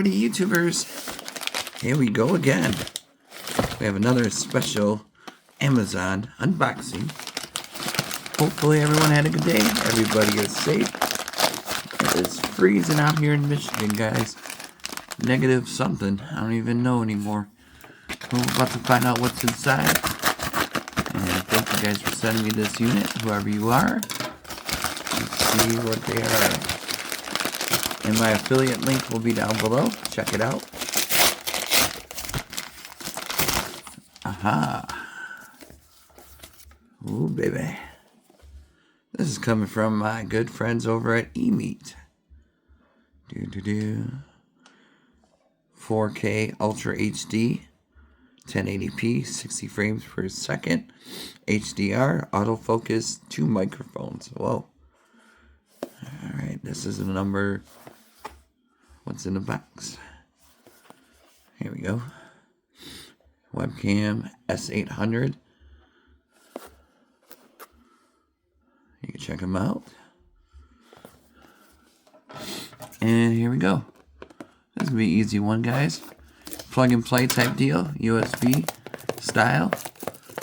Alrighty, YouTubers, here we go again. We have another special Amazon unboxing. Hopefully everyone had a good day. Everybody is safe. It is freezing out here in Michigan, guys. Negative something. I don't even know anymore. We're about to find out what's inside. And thank you guys for sending me this unit, whoever you are. Let's see what they are. And my affiliate link will be down below. Check it out. Aha. Ooh, baby. This is coming from my good friends over at EMEET. 4K Ultra HD, 1080p, 60 frames per second, HDR, autofocus, 2 microphones. Whoa. Alright, this is the number. What's in the box? Here we go. Webcam S800. You can check them out. And here we go. This is going to be an easy one, guys. Plug and play type deal. USB style.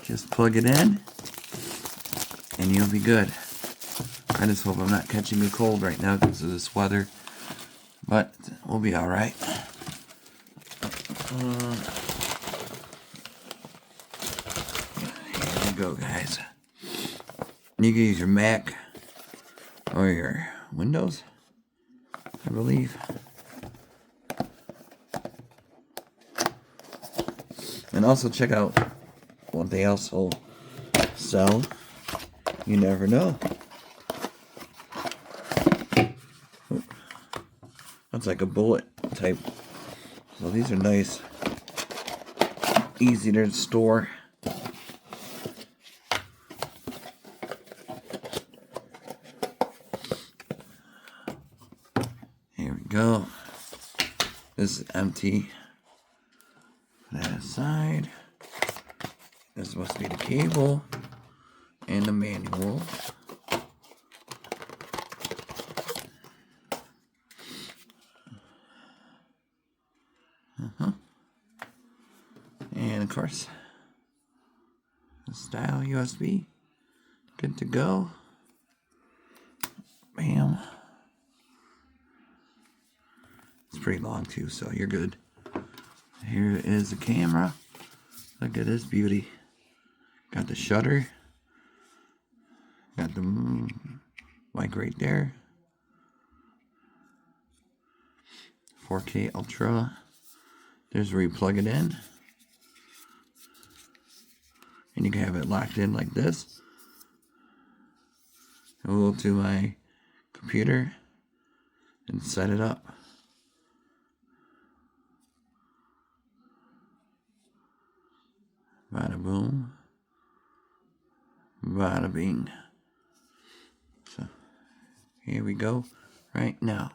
Just plug it in. And you'll be good. I just hope I'm not catching a cold right now because of this weather. But we'll be alright. Here we go, guys. You can use your Mac or your Windows, I believe. And also check out what they also sell. You never know. That's like a bullet type. So these are nice. Easy to store. Here we go. This is empty. Put that aside. This must be the cable and the manual. And of course, the style USB. Good to go. Bam. It's pretty long too, so you're good. Here is the camera. Look at this beauty. Got the shutter. Got the mic right there. 4K Ultra. There's where you plug it in. And you can have it locked in like this. I'll go to my computer and set it up. Bada boom. Bada bing. So here we go right now.